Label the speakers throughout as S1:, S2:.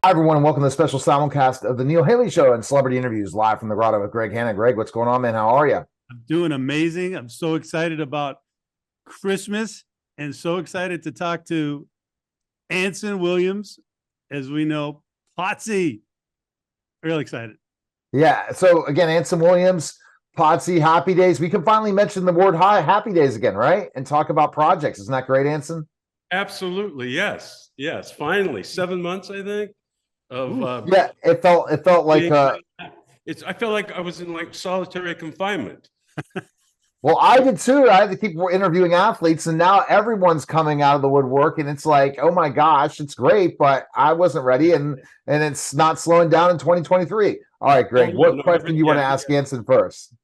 S1: Hi, everyone, and welcome to the special simulcast of the Neil Haley Show and celebrity interviews live from the Grotto with Greg Hanna. Greg, what's going on, man? How are you?
S2: I'm doing amazing. I'm so excited about Christmas and so excited to talk to Anson Williams. As we know, Potsy. Real excited.
S1: Yeah. So again, Anson Williams, Potsy, Happy Days. We can finally mention the word Happy Days again, right? And talk about projects. Isn't that great, Anson?
S3: Absolutely, yes, yes. Finally, 7 months, I think, of
S1: Yeah. It felt like
S3: being. It's. I felt like I was in like solitary confinement.
S1: well, I did too. I had to keep interviewing athletes, and now everyone's coming out of the woodwork, and it's like, oh my gosh, it's great, but I wasn't ready, and it's not slowing down in 2023. All right, Greg, what question do you want to ask Anson first?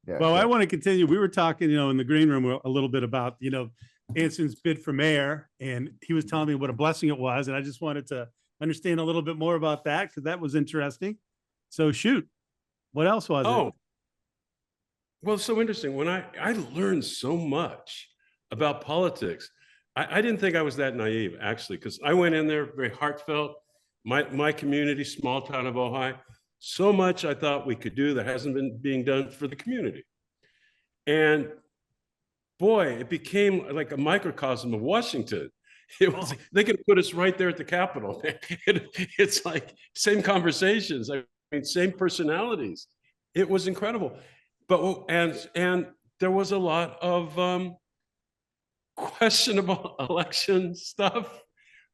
S2: Yeah, well, I want to continue. We were talking, in the green room a little bit about, Anson's bid for mayor, and he was telling me what a blessing it was, and I just wanted to understand a little bit more about that because that was interesting. So shoot, what else was it?
S3: Well, it's so interesting. When I learned so much about politics, I didn't think I was that naive, actually, because I went in there very heartfelt. My community, small town of Ojai, so much I thought we could do that hasn't been being done for the community. And boy, it became like a microcosm of Washington. They could put us right there at the Capitol. It's like same conversations. I mean, same personalities. It was incredible. But and there was a lot of questionable election stuff.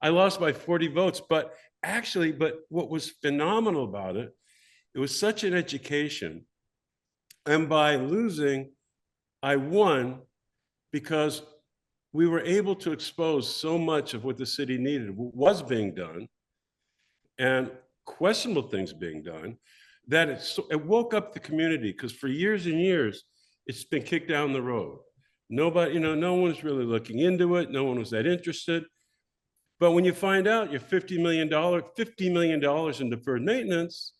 S3: I lost by 40 votes, but what was phenomenal about it, it was such an education. And by losing, I won because we were able to expose so much of what the city needed was being done and questionable things being done that it woke up the community, because for years and years, it's been kicked down the road. Nobody, no one was really looking into it. No one was that interested. But when you find out you're $50 million in deferred maintenance,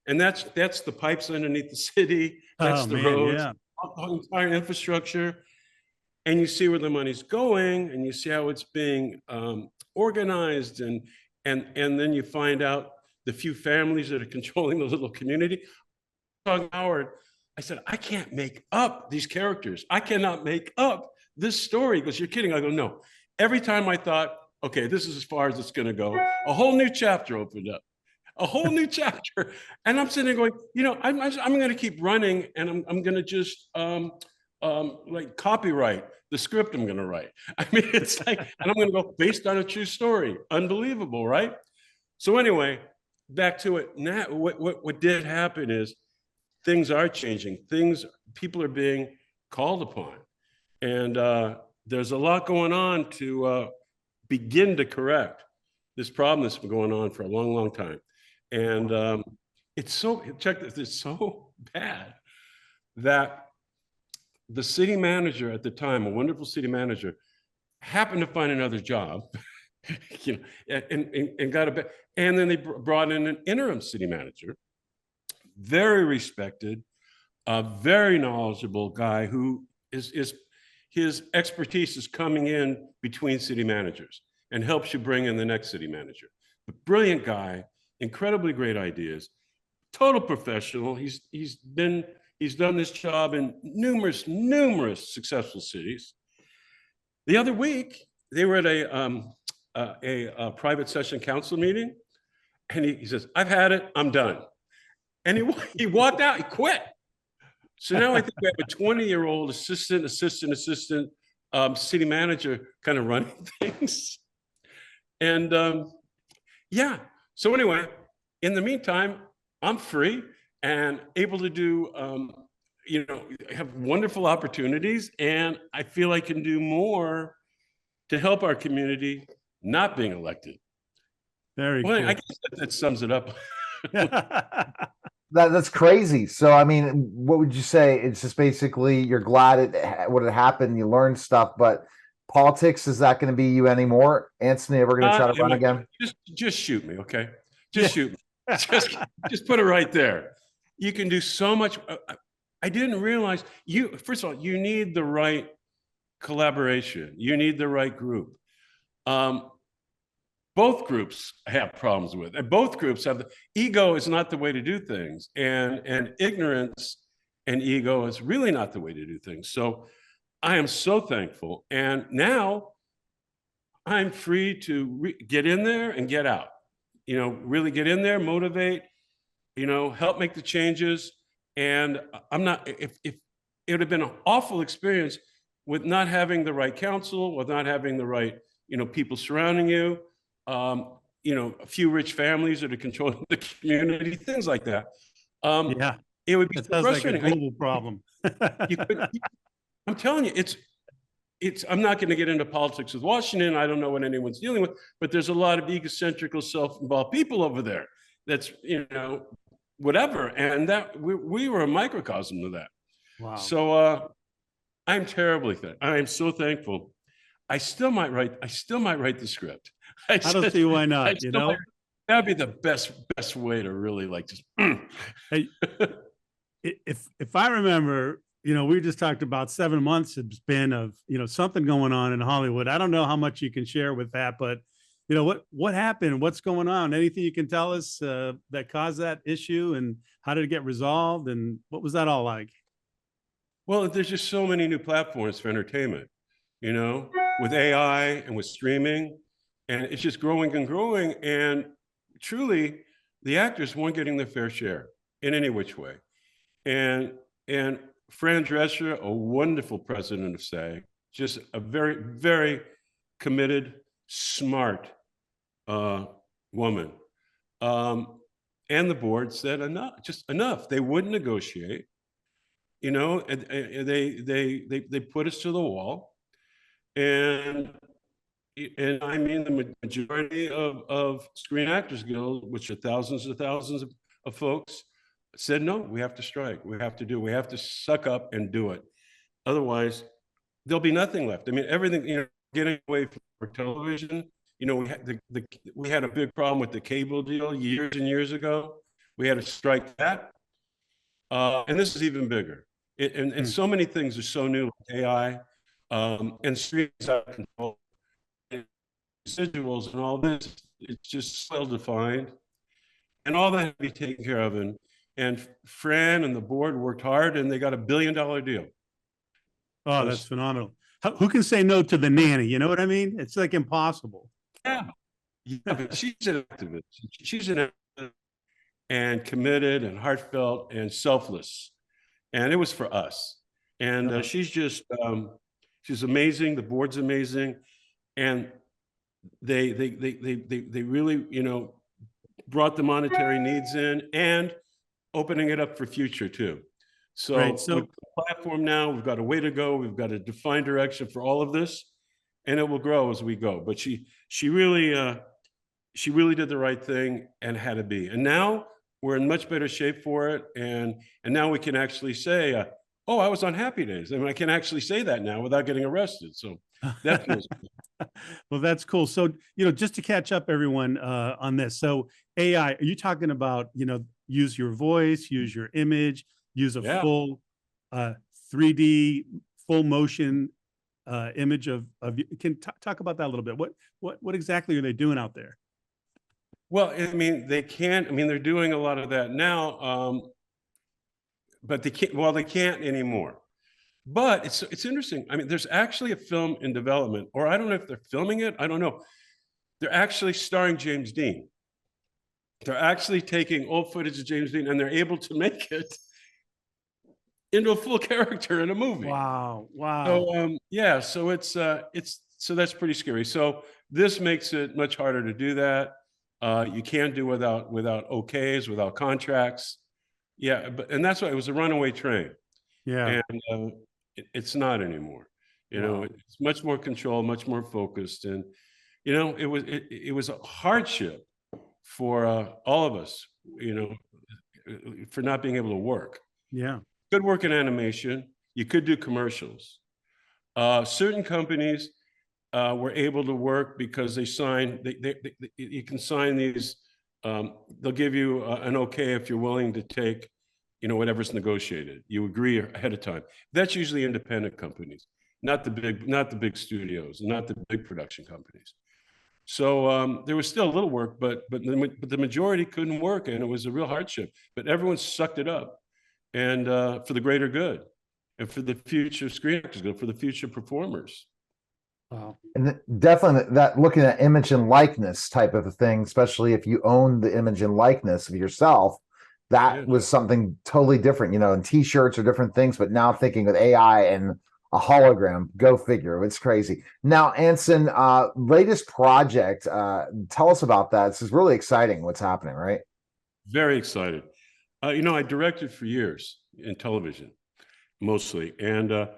S3: and that's the pipes underneath the city, that's the roads, the entire infrastructure, and you see where the money's going, and you see how it's being organized, and then you find out the few families that are controlling the little community. Howard, I said, I can't make up these characters. I cannot make up this story. Because you're kidding. I go, no. Every time I thought, okay, this is as far as it's going to go, a whole new chapter opened up. A whole new chapter. And I'm sitting there going, I'm going to keep running, and I'm going to just like copyright the script I'm going to write. I mean, it's like, and I'm going to go based on a true story. Unbelievable, right? So anyway, back to it. Now, what did happen is things are changing. People are being called upon, and there's a lot going on to begin to correct this problem that's been going on for a long, long time. And it's so bad that the city manager at the time, a wonderful city manager, happened to find another job, and got a bit. And then they brought in an interim city manager, very respected, a very knowledgeable guy who is his expertise is coming in between city managers and helps you bring in the next city manager. A brilliant guy, incredibly great ideas, total professional. He's done this job in numerous successful cities. The other week, they were at a private session council meeting, and he says, I've had it, I'm done. And he walked out, he quit. So now I think we have a 20-year-old assistant city manager kind of running things. And yeah, so anyway, in the meantime, I'm free and able to do, have wonderful opportunities, and I feel I can do more to help our community not being elected.
S2: Very cool.
S3: I guess that sums it up.
S1: That's crazy. So, I mean, what would you say? It's just basically you're glad what had happened. You learned stuff, but politics, is that going to be you anymore? Anthony, ever going to try to run again?
S3: Just shoot me, okay? Just shoot me. Just put it right there. You can do so much. I didn't realize first of all, you need the right collaboration. You need the right group. both groups have problems with, and both groups have ego is not the way to do things, and ignorance and ego is really not the way to do things. So I am so thankful, and now I'm free to get in there and get out. Really get in there, motivate, help make the changes. And I'm not, if it would have been an awful experience with not having the right counsel, with not having the right, people surrounding you, a few rich families that are controlling the community, things like that.
S2: Yeah,
S3: it would be
S2: that
S3: so
S2: sounds like a
S3: frustrating.
S2: global problem.
S3: I'm telling you, I'm not going to get into politics with Washington. I don't know what anyone's dealing with, but there's a lot of egocentric, self-involved people over there. That's, whatever. And that we were a microcosm of that.
S2: Wow.
S3: So I'm terribly thankful. I am so thankful. I still might write the script.
S2: I don't see why not,
S3: That'd be the best way to really just.
S2: Hey, if I remember, we just talked about 7 months it's been of, something going on in Hollywood. I don't know how much you can share with that, but what happened? What's going on? Anything you can tell us that caused that issue, and how did it get resolved, and what was that all like?
S3: Well, there's just so many new platforms for entertainment, with AI and with streaming, and it's just growing and growing. And truly, the actors weren't getting their fair share in any which way. And Fran Drescher, a wonderful president of SAG, just a very, very committed, smart woman. And the board said enough, just enough. They wouldn't negotiate. They put us to the wall. And I mean, the majority of Screen Actors Guild, which are thousands and thousands of folks, said, no, we have to strike. We have to suck up and do it. Otherwise, there'll be nothing left. I mean, everything, getting away from television, we had a big problem with the cable deal years and years ago. We had to strike that. And this is even bigger. And so many things are so new, like AI, and streams out of control, residuals and all this. It's just well defined. And all that had to be taken care of. And Fran and the board worked hard, and they got $1 billion deal.
S2: Oh, that's phenomenal. Who can say no to the nanny? You know what I mean? It's like impossible.
S3: Yeah, but she's an activist. She's an activist, and committed and heartfelt and selfless. And it was for us. And she's just, she's amazing. The board's amazing. And they really, brought the monetary needs in, and opening it up for future too. So,
S2: right,
S3: with the platform now, we've got a way to go. We've got a defined direction for all of this, and it will grow as we go. But she really did the right thing and had to be. And now we're in much better shape for it. And now we can actually say, oh, I was on Happy Days. I mean, I can actually say that now without getting arrested. So that feels good.
S2: Well, that's cool. So, just to catch up everyone on this. So AI, are you talking about, use your voice, use your image, use a full 3D, full motion image of you? Can talk about that a little bit. What exactly are they doing out there?
S3: Well, I mean, they can't. I mean, they're doing a lot of that now, but they can't. Well, they can't anymore. But it's interesting. I mean, there's actually a film in development, or I don't know if they're filming it. I don't know. They're actually starring James Dean. They're actually taking old footage of James Dean, and they're able to make it into a full character in a movie.
S2: Wow! Wow!
S3: So yeah, so it's so that's pretty scary. So this makes it much harder to do that. You can't do without OKs, without contracts. Yeah, and that's why it was a runaway train.
S2: Yeah,
S3: and it's not anymore. It's much more controlled, much more focused, and it was a hardship for all of us. For not being able to work.
S2: Yeah.
S3: Could work in animation. You could do commercials. Certain companies were able to work because they sign. You can sign these. They'll give you an okay if you're willing to take, whatever's negotiated. You agree ahead of time. That's usually independent companies, not the big studios, not the big production companies. So there was still a little work, but the majority couldn't work, and it was a real hardship. But everyone sucked it up, and for the greater good, and for the future screen actors, good for the future performers.
S2: Wow.
S1: And definitely that looking at image and likeness type of a thing, especially if you own the image and likeness of yourself, that
S3: Yeah.
S1: was something totally different, you know, and t-shirts or different things, but now thinking with AI and a hologram, go figure. It's crazy. Now, Anson, latest project, tell us about that. This is really exciting what's happening, right?
S3: Very excited. You know, I directed for years in television, mostly, and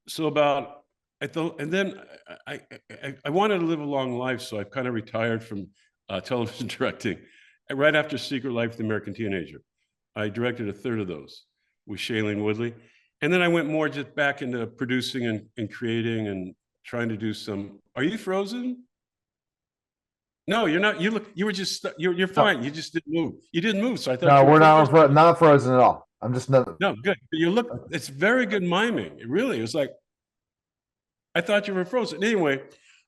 S3: so about I thought, and then I wanted to live a long life, so I've kind of retired from television directing. And right after Secret Life of the American Teenager, I directed a third of those with Shailene Woodley, and then I went more just back into producing and creating and trying to do some. Are you frozen? No, you're not. You look. You were just. You're fine. You just didn't move. You didn't move. So I thought.
S1: No,
S3: you were
S1: we're
S3: frozen.
S1: not frozen at all. I'm just no.
S3: No, good. You look. It's very good miming. It really. It was like. I thought you were frozen. Anyway,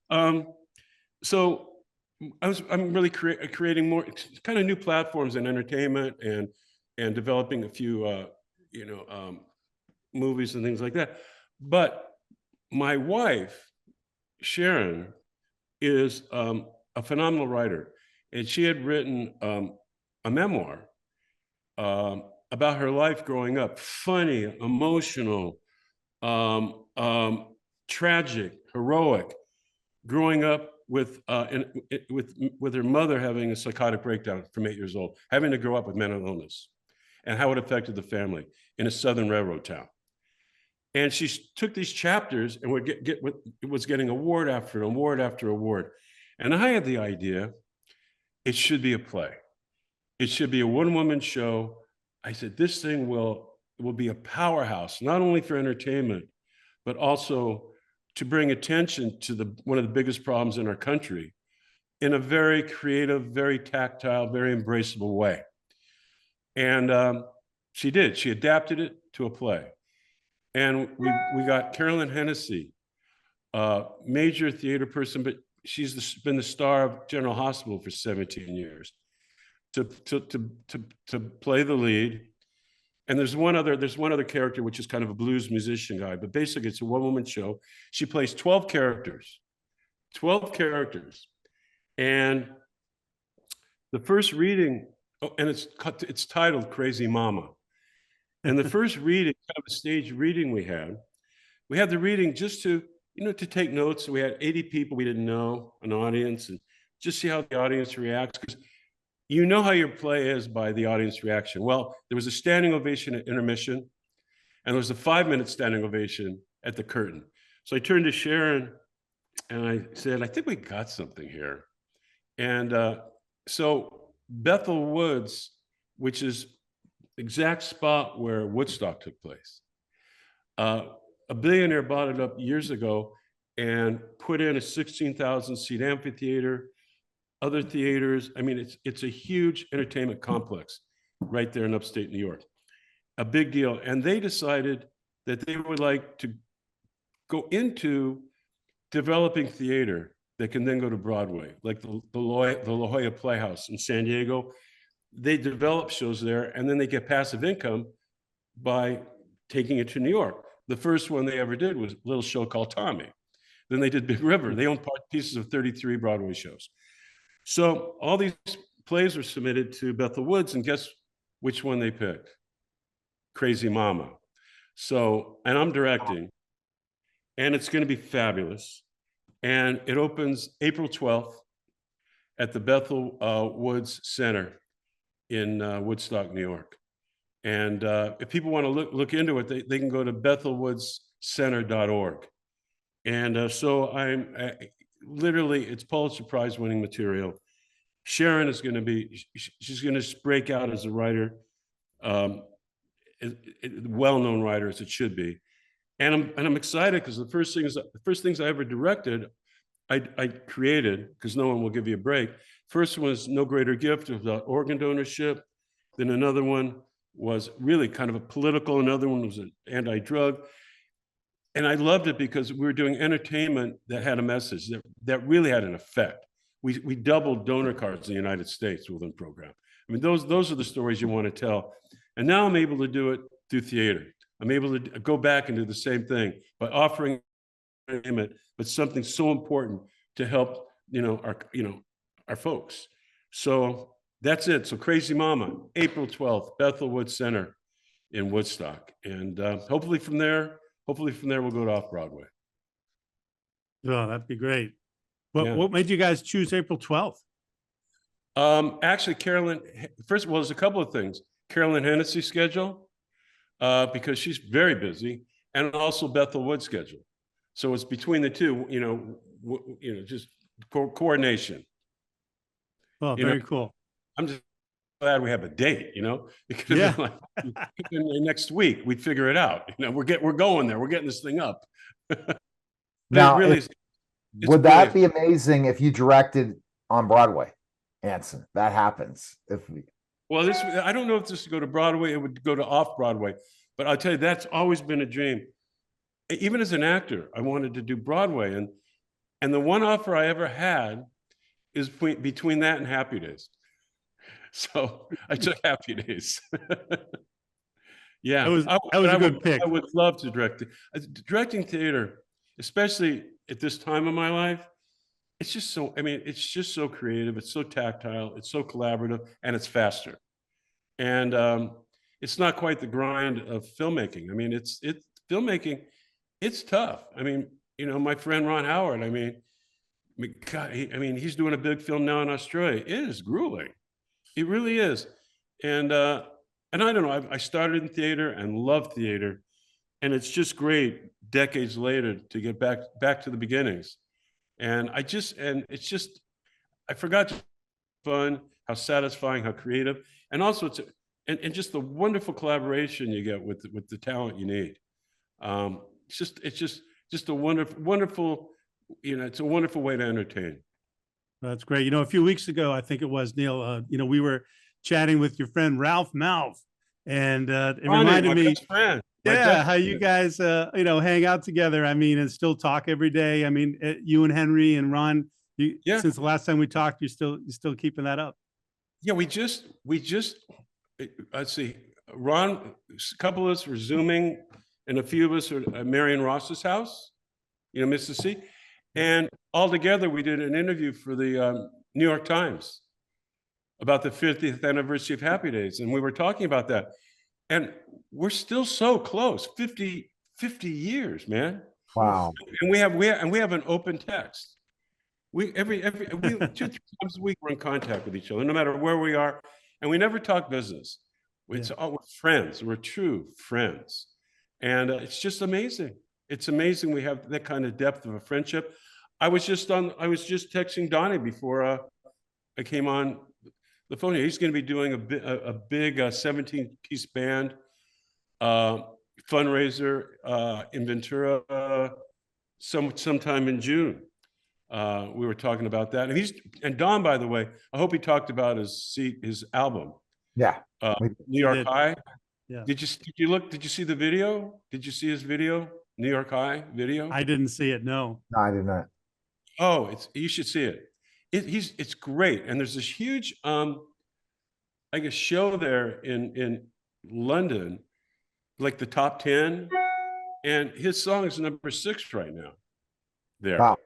S3: so I'm really creating more kind of new platforms in entertainment and developing a few you know movies and things like that. But my wife Sharon is a phenomenal writer, and she had written a memoir about her life growing up. Funny, emotional, um, um, tragic, heroic, growing up with with her mother having a psychotic breakdown from 8 years old, having to grow up with mental illness, and how it affected the family in a southern railroad town. And she took these chapters and would it was getting award after award after award. And I had the idea it should be a play. It should be a one-woman show. I said this thing will be a powerhouse, not only for entertainment, but also to bring attention to one of the biggest problems in our country in a very creative, very tactile, very embraceable way. And she did. She adapted it to a play. And we got Carolyn Hennessy, major theater person, but she's been the star of General Hospital for 17 years, to play the lead. And there's one other character, which is kind of a blues musician guy, but basically it's a one-woman show. She plays 12 characters. And the first reading, and it's titled Crazy Mama. And the first reading, kind of a stage reading we had the reading just to, you know, to take notes. So we had 80 people we didn't know, an audience, and just see how the audience reacts. Because you know how your play is by the audience reaction. Well, there was a standing ovation at intermission, and there was a 5-minute standing ovation at the curtain. So I turned to Sharon and I said, I think we got something here. And so Bethel Woods, which is exact spot where Woodstock took place. A billionaire bought it up years ago and put in a 16,000 seat amphitheater, other theaters. I mean, it's a huge entertainment complex right there in upstate New York. A big deal. And they decided that they would like to go into developing theater that can then go to Broadway, like the La Jolla Playhouse in San Diego. They develop shows there, and then they get passive income by taking it to New York. The first one they ever did was a little show called Tommy. Then they did Big River. They owned pieces of 33 Broadway shows. So all these plays were submitted to Bethel Woods, and guess which one they picked? Crazy Mama. So, and I'm directing, and it's going to be fabulous. And it opens April 12th at the Bethel Woods Center in Woodstock, New York. And if people want to look into it, they can go to bethelwoodscenter.org. And so literally, it's Pulitzer Prize winning material. Sharon is going to be, she's going to break out as a writer, well-known writer as it should be. And I'm excited because the first things I ever directed, I created, because no one will give you a break. First one was No Greater Gift, about organ donorship. Then another one was really kind of a political. Another one was an anti-drug. And I loved it because we were doing entertainment that had a message, that really had an effect. we doubled donor cards in the United States within the program. I mean, those are the stories you want to tell. And now I'm able to do it through theater. I'm able to go back and do the same thing by offering it, but something so important to help, our folks. So that's it. So Crazy Mama, April 12th, Bethel Woods Center in Woodstock. And hopefully from there we'll go to off-Broadway.
S2: Oh, that'd be great.
S3: Yeah.
S2: What made you guys choose April 12th?
S3: Actually, Carolyn, first of all, there's a couple of things. Carolyn Hennessy's schedule, because she's very busy, and also Bethel Woods' schedule. So it's between the two, just coordination.
S2: Oh, very cool.
S3: I'm just glad we have a date, because
S2: Yeah.
S3: like, next week we'd figure it out. We're going there. We're getting this thing up.
S1: Now,
S3: really,
S1: would that be amazing if you directed on Broadway, Anson? That happens.
S3: Well, I don't know if this would go to Broadway. It would go to off-Broadway. But I'll tell you, that's always been a dream. Even as an actor, I wanted to do Broadway. And the one offer I ever had is between that and Happy Days. So I took Happy Days. Yeah.
S2: That was a good pick.
S3: I would love to direct. Directing theater, especially at this time of my life, it's just so creative. It's so tactile. It's so collaborative, and it's faster. And it's not quite the grind of filmmaking. I mean, it's filmmaking. It's tough. I mean, my friend Ron Howard. I mean, God, he's doing a big film now in Australia. It is grueling. It really is. And I don't know. I started in theater and love theater, and it's just great decades later to get back to the beginnings. And I forgot to fun, how satisfying, how creative, and also and just the wonderful collaboration you get with the talent you need. It's just a wonderful, it's a wonderful way to entertain.
S2: That's great. A few weeks ago, I think it was, Neil, we were chatting with your friend Ralph Malph, and it reminded me, how you guys, hang out together. I mean, and still talk every day. I mean, you and Henry and Ron, since the last time we talked, you're still keeping that up.
S3: Yeah, we just, let's see, Ron, a couple of us were Zooming, and a few of us are at Marion Ross's house, Mississippi. And all together, we did an interview for the New York Times about the 50th anniversary of Happy Days. And we were talking about that. And we're still so close, 50 years, man.
S1: Wow.
S3: And we have an open text. Every 2-3 times a week, we're in contact with each other, no matter where we are. And we never talk business. We're friends. We're true friends. And it's just amazing. It's amazing we have that kind of depth of a friendship. I was just texting Donnie before I came on the phone. He's going to be doing a big 17-piece band fundraiser in Ventura sometime in June. We were talking about that, and Don, by the way, I hope he talked about his album.
S1: Yeah,
S3: New York High.
S2: Yeah.
S3: Did you look? Did you see the video? Did you see his video? New York High video?
S2: I didn't see it. No,
S1: I did not.
S3: Oh, you should see it. It's great, and there's this huge show there in London, like the top 10, and his song is number 6 right now. There.
S1: Wow.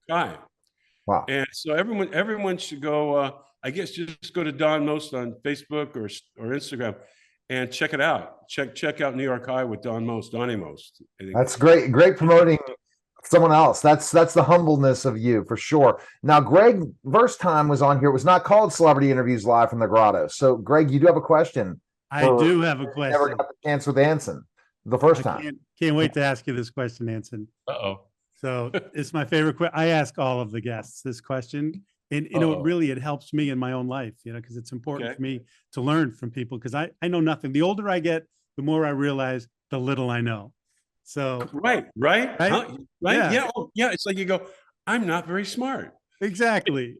S3: High.
S1: Wow.
S3: And so everyone should go. I guess just go to Don Most on Facebook or Instagram and check it out. Check out New York High with Don Most, Donnie Most.
S1: That's great. Great promoting someone else. That's the humbleness of you, for sure. Now, Greg Verstheim was on here. It was not called Celebrity Interviews Live from the Grotto. So, Greg, you do have a question.
S2: I do have a question.
S1: Never got the chance with Anson the first time.
S2: Can't wait to ask you this question, Anson.
S3: Uh-oh.
S2: So it's my favorite question. I ask all of the guests this question. And it helps me in my own life, because it's important for me to learn from people, because I know nothing. The older I get, the more I realize the little I know. So
S3: right. Huh? Right.
S2: Yeah.
S3: Yeah. It's like you go, I'm not very smart.
S2: Exactly.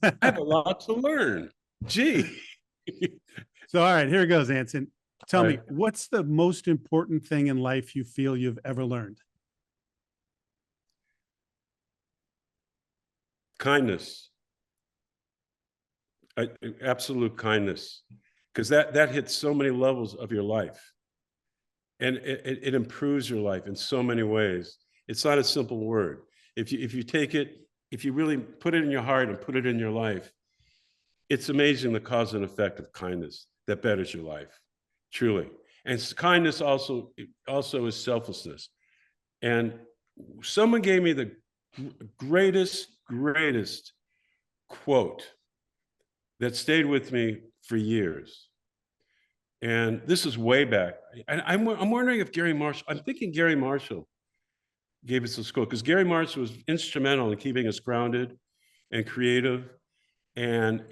S3: I have a lot to learn. Gee.
S2: So, all right, here it goes, Anson. Tell me,
S3: Right.
S2: what's the most important thing in life you feel you've ever learned?
S3: Kindness. absolute kindness, because that hits so many levels of your life, and it improves your life in so many ways. It's not a simple word. If you take it, if you really put it in your heart and put it in your life, it's amazing the cause and effect of kindness that betters your life, truly. And kindness also is selflessness. And someone gave me the greatest quote that stayed with me for years. And this is way back. And I'm wondering if Gary Marshall, I'm thinking Gary Marshall gave us this quote, because Gary Marshall was instrumental in keeping us grounded and creative, and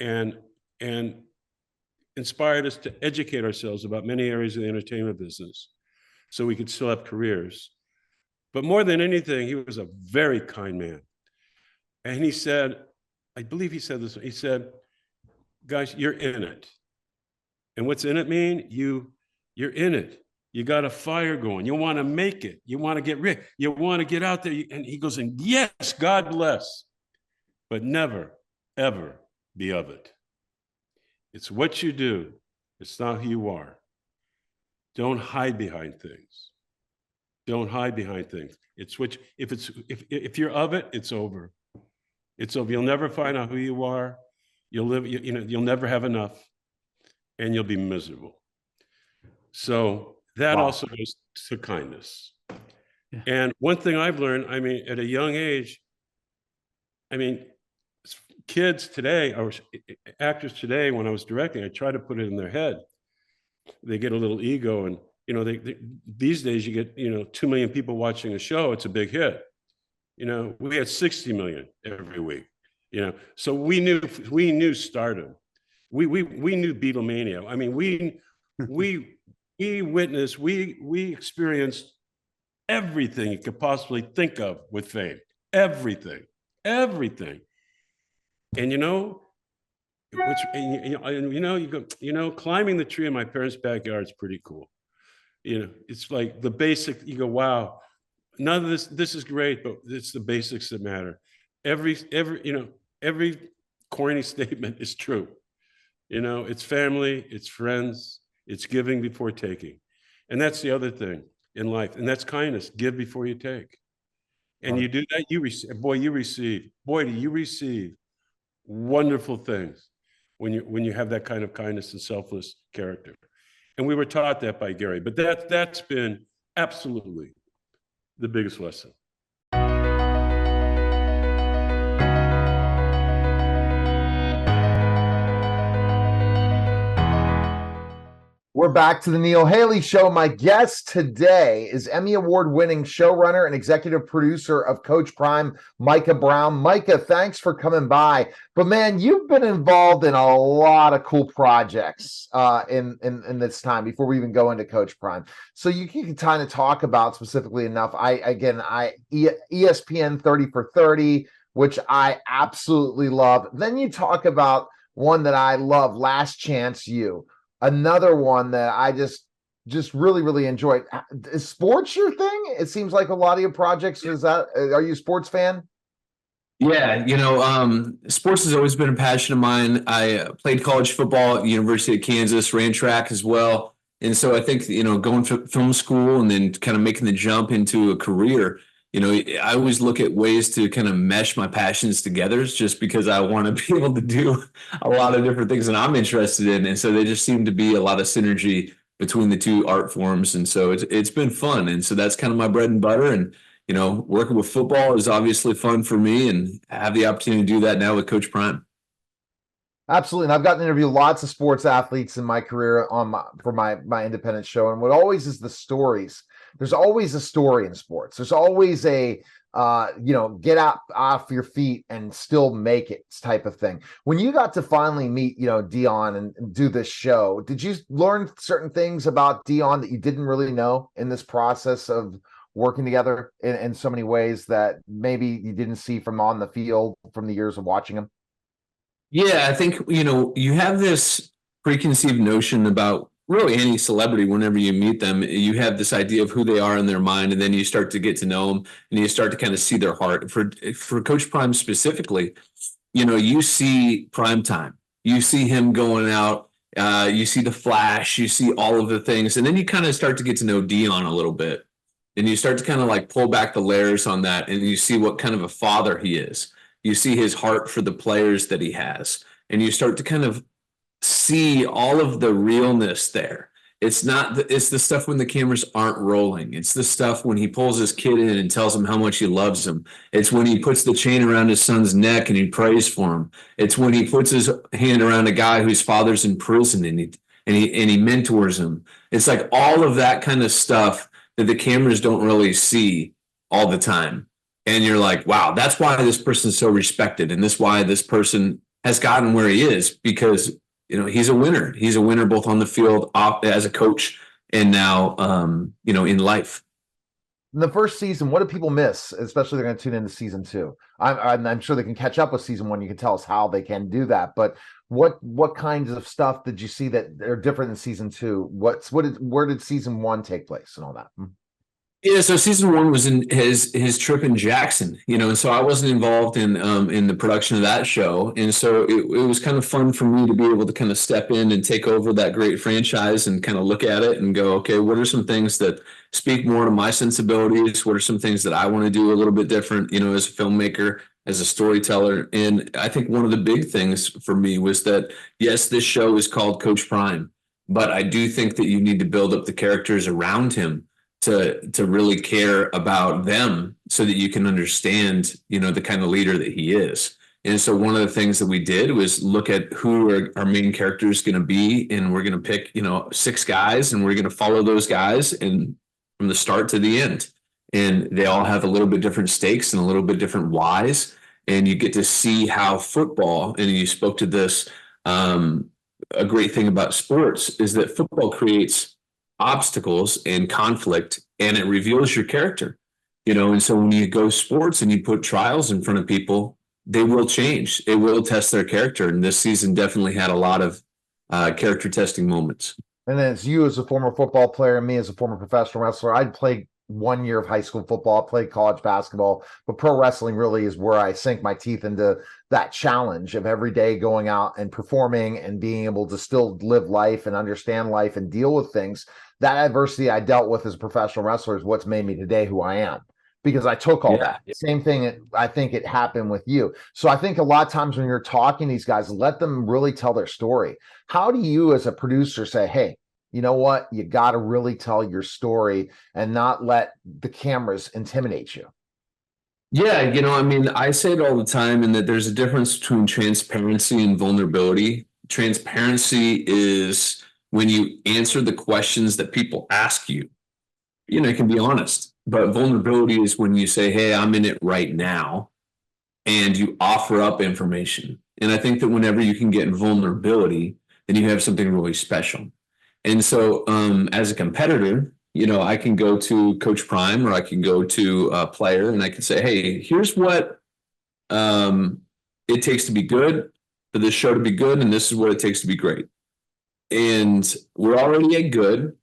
S3: inspired us to educate ourselves about many areas of the entertainment business so we could still have careers. But more than anything, he was a very kind man. And he said, I believe he said this, he said, guys, you're in it. And what's in it mean? You're in it. You got a fire going. You want to make it. You want to get rich. You want to get out there. And he goes, and yes, God bless, but never, ever be of it. It's what you do. It's not who you are. Don't hide behind things. Don't hide behind things. It's what, if you're of it, it's over. It's over. You'll never find out who you are. You'll live, you'll never have enough, and you'll be miserable. So that also goes to kindness.
S2: Yeah.
S3: And one thing I've learned, I mean, at a young age, I mean, kids today, or actors today, when I was directing, I try to put it in their head. They get a little ego, and these days you get 2 million people watching a show. It's a big hit. We had 60 million every week. So we knew stardom. We knew Beatlemania. I mean, we witnessed, we experienced everything you could possibly think of with fame. Everything. And climbing the tree in my parents' backyard is pretty cool. It's like the basic, you go, wow, none of this is great, but it's the basics that matter. Every corny statement is true. It's family, it's friends, it's giving before taking. And that's the other thing in life. And that's kindness. Give before you take. And you do that, you receive. Boy, do you receive wonderful things when you have that kind of kindness and selfless character. And we were taught that by Gary, but that's been absolutely the biggest lesson.
S1: We're back to the Neil Haley Show. My guest today is Emmy Award-winning showrunner and executive producer of Coach Prime, Micah Brown. Micah, thanks for coming by. But man, you've been involved in a lot of cool projects in this time before we even go into Coach Prime. So you can kind of talk about specifically enough. ESPN 30 for 30, which I absolutely love. Then you talk about one that I love, Last Chance U. Another one that I just really, really enjoyed. Is sports your thing? It seems like a lot of your projects, are you a sports fan?
S4: Yeah, sports has always been a passion of mine. I played college football at the University of Kansas, ran track as well. And so I think, going to film school and then kind of making the jump into a career, I always look at ways to kind of mesh my passions together, just because I want to be able to do a lot of different things that I'm interested in. And so there just seemed to be a lot of synergy between the two art forms. And so it's been fun. And so that's kind of my bread and butter. And, working with football is obviously fun for me, and I have the opportunity to do that now with Coach Prime.
S1: Absolutely. And I've gotten to interview lots of sports athletes in my career for my independent show. And what always is the stories. There's always a story in sports. There's always a, get out off your feet and still make it type of thing. When you got to finally meet, Dion and do this show, did you learn certain things about Dion that you didn't really know in this process of working together in so many ways that maybe you didn't see from on the field from the years of watching him?
S4: Yeah, I think, you have this preconceived notion about really any celebrity. Whenever you meet them, you have this idea of who they are in their mind, and then you start to get to know them and you start to kind of see their heart. For Coach Prime specifically, you see prime time. you see him going out, you see the flash, you see all of the things, and then you kind of start to get to know Dion a little bit. And you start to kind of like pull back the layers on that, and you see what kind of a father he is. You see his heart for the players that he has, and you start to kind of see all of the realness there. It's not it's the stuff when the cameras aren't rolling. It's the stuff when he pulls his kid in and tells him how much he loves him. It's when he puts the chain around his son's neck and he prays for him. It's when he puts his hand around a guy whose father's in prison and he mentors him. It's like all of that kind of stuff that the cameras don't really see all the time. And you're like, wow, that's why this person's so respected, and that's why this person has gotten where he is, because he's a winner. He's a winner both on the field, as a coach, and now, in life.
S1: In the first season, what do people miss? Especially they're going to tune into season 2. I'm sure they can catch up with season 1. You can tell us how they can do that. But what kinds of stuff did you see that are different in season 2? Where did season 1 take place and all that?
S4: Yeah, so season 1 was in his trip in Jackson, and so I wasn't involved in the production of that show, and so it was kind of fun for me to be able to kind of step in and take over that great franchise and kind of look at it and go, okay, what are some things that speak more to my sensibilities? What are some things that I want to do a little bit different, as a filmmaker, as a storyteller? And I think one of the big things for me was that, yes, this show is called Coach Prime, but I do think that you need to build up the characters around him to really care about them so that you can understand, the kind of leader that he is. And so one of the things that we did was look at who are our main characters going to be. And we're going to pick, 6 guys, and we're going to follow those guys and from the start to the end. And they all have a little bit different stakes and a little bit different whys. And you get to see how football, and you spoke to this, a great thing about sports is that football creates obstacles and conflict, and it reveals your character, and so when you go sports and you put trials in front of people, they will change, it will test their character, and this season definitely had a lot of character testing moments.
S1: And then it's you as a former football player and me as a former professional wrestler. I'd played 1 year of high school football, I played college basketball, but pro wrestling really is where I sink my teeth into that challenge of every day going out and performing and being able to still live life and understand life and deal with things. That adversity I dealt with as a professional wrestler is what's made me today who I am, because I took all that. Same thing, I think it happened with you. So I think a lot of times when you're talking to these guys, let them really tell their story. How do you as a producer say, hey, you know what? You got to really tell your story and not let the cameras intimidate you.
S4: Yeah, I say it all the time, and that there's a difference between transparency and vulnerability. Transparency is when you answer the questions that people ask you. It can be honest, but vulnerability is when you say, hey, I'm in it right now, and you offer up information. And I think that whenever you can get in vulnerability, then you have something really special. And so as a competitor, I can go to Coach Prime, or I can go to a player, and I can say, hey, here's what it takes to be good, for this show to be good, and this is what it takes to be great. And we're already at good,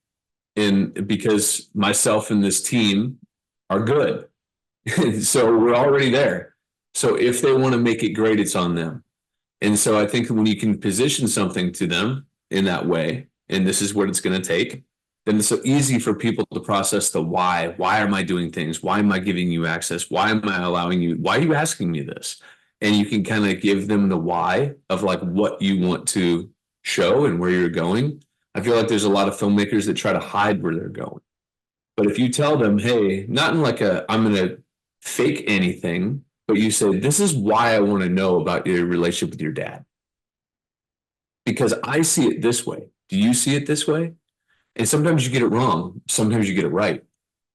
S4: and because myself and this team are good. So we're already there. So if they want to make it great, it's on them. And so I think when you can position something to them in that way, and this is what it's going to take, then it's so easy for people to process the why. Why am I doing things? Why am I giving you access? Why am I allowing you? Why are you asking me this? And you can kind of give them the why of like what you want to show and where you're going. I feel like there's a lot of filmmakers that try to hide where they're going. But if you tell them, hey, not in like I'm going to fake anything, but you say, this is why I want to know about your relationship with your dad. Because I see it this way. Do you see it this way? And sometimes you get it wrong. Sometimes you get it right.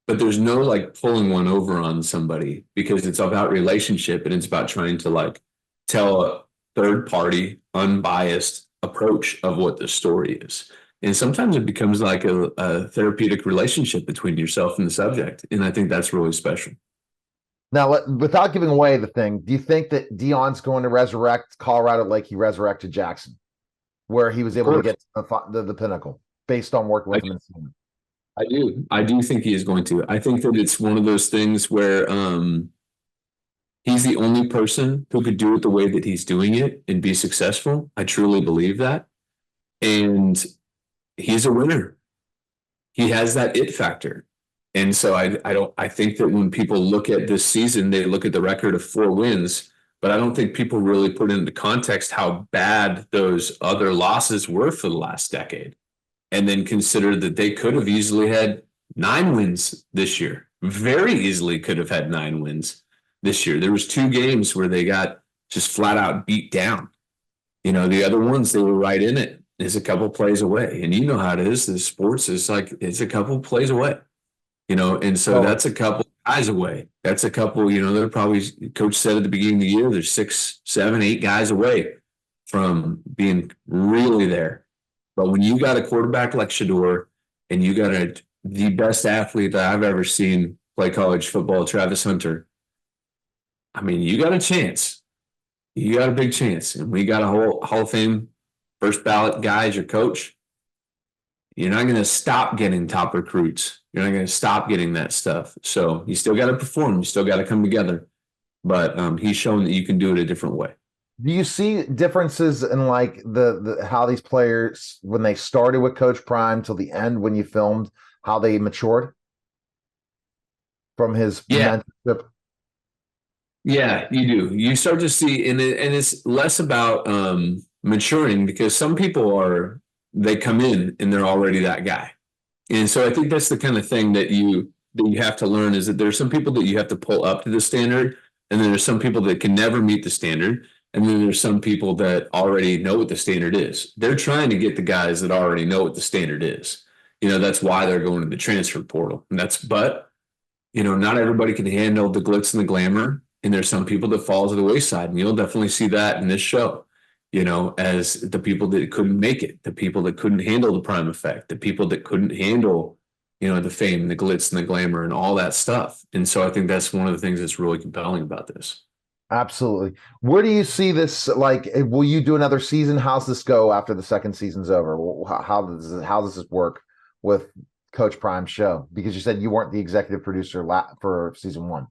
S4: But there's no like pulling one over on somebody, because it's about relationship, and it's about trying to like tell a third party, unbiased approach of what the story is. And sometimes it becomes like a therapeutic relationship between yourself and the subject. And I think that's really special.
S1: Now, without giving away the thing, do you think that Dion's going to resurrect Colorado like he resurrected Jackson, where he was able to get to the pinnacle based on working with him?
S4: I do think he is going to. I think that it's one of those things where He's the only person who could do it the way that he's doing it and be successful. I truly believe that. And he's a winner. He has that it factor. And so I think that when people look at this season, they look at the record of 4 wins, but I don't think people really put into context how bad those other losses were for the last decade. And then consider that they could have easily had 9 wins this year. Very easily could have had 9 wins this year. There was 2 games where they got just flat out beat down. You know, the other ones, they were right in it. It's a couple plays away. And you know how it is. The sports is like, it's a couple plays away. You know, and so that's a couple guys away. That's a couple, you know, they're probably, coach said at the beginning of the year, there's 6, 7, 8 guys away from being really there. But when you got a quarterback like Shedeur and you got the best athlete that I've ever seen play college football, Travis Hunter, I mean, you got a chance. You got a big chance. And we got a whole Hall of Fame first ballot guy as your coach. You're not going to stop getting top recruits. You're not going to stop getting that stuff. So you still got to perform. You still got to come together. But he's shown that you can do it a different way.
S1: Do you see differences in like the how these players, when they started with Coach Prime till the end when you filmed, how they matured from his mentorship?
S4: Yeah, you do. You start to see, and it's less about maturing, because some people they come in and they're already that guy. And so I think that's the kind of thing that you have to learn, is that there's some people that you have to pull up to the standard, and then there's some people that can never meet the standard. And then there's some people that already know what the standard is. They're trying to get the guys that already know what the standard is. You know, that's why they're going to the transfer portal. But, you know, not everybody can handle the glitz and the glamour. And there's some people that fall to the wayside. And you'll definitely see that in this show, you know, as the people that couldn't make it, the people that couldn't handle the prime effect, the people that couldn't handle, you know, the fame, the glitz and the glamour and all that stuff. And so I think that's one of the things that's really compelling about this.
S1: Absolutely. Where do you see this? Like, will you do another season? How's this go after the second season's over? How does this work with Coach Prime's show? Because you said you weren't the executive producer for season 1.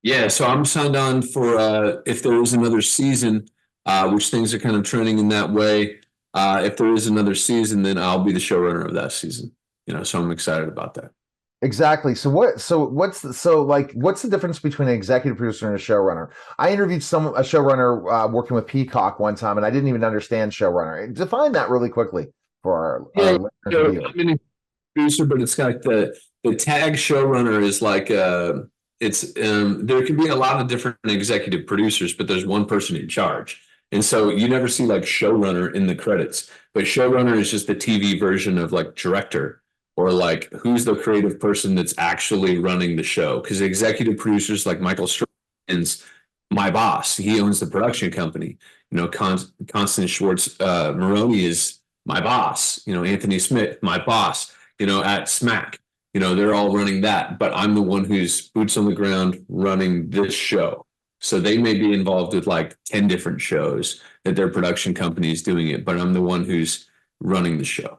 S4: Yeah, so I'm signed on for if there is another season, which things are kind of trending in that way. If there is another season, then I'll be the showrunner of that season. You know, so I'm excited about that.
S1: Exactly. What's the difference between an executive producer and a showrunner? I interviewed a showrunner working with Peacock one time, and I didn't even understand showrunner. Define that really quickly for our listeners.
S4: I'm a producer, but it's like the tag showrunner is like there can be a lot of different executive producers, but there's one person in charge. And so you never see like showrunner in the credits, but showrunner is just the TV version of like director, or like who's the creative person that's actually running the show. Because executive producers like Michael Strahan's my boss. He owns the production company. You know, Constance Schwartz Maroney is my boss. You know, Anthony Smith, my boss, you know, at Smack. You know, they're all running that, but I'm the one who's boots on the ground running this show. So they may be involved with like 10 different shows that their production company is doing it, but I'm the one who's running the show.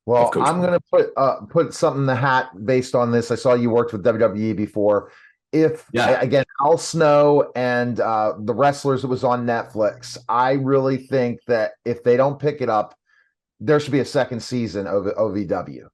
S1: Well, I'm going to put something in the hat based on this. I saw you worked with WWE before. Again, Al Snow and the Wrestlers that was on Netflix, I really think that if they don't pick it up, there should be a second season of OVW.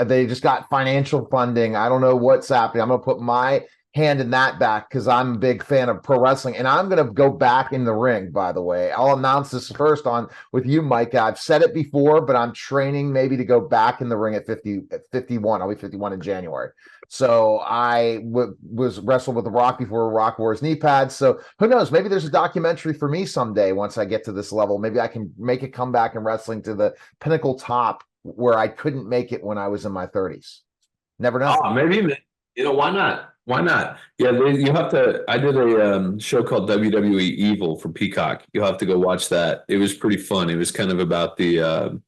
S1: They just got financial funding. I don't know what's happening. I'm going to put my hand in that back because I'm a big fan of pro wrestling, and I'm going to go back in the ring. By the way, I'll announce this first with you, Mike. I've said it before, but I'm training maybe to go back in the ring at 51. I'll be 51 in January. So I was wrestled with The Rock before Rock wore his knee pads. So who knows? Maybe there's a documentary for me someday once I get to this level. Maybe I can make a comeback in wrestling to the pinnacle top where I couldn't make it when I was in my 30s. Never know.
S4: Oh, maybe, you know, why not? Why not? Yeah, you have to. I did a show called WWE Evil for Peacock. You'll have to go watch that. It was pretty fun. It was kind of about the,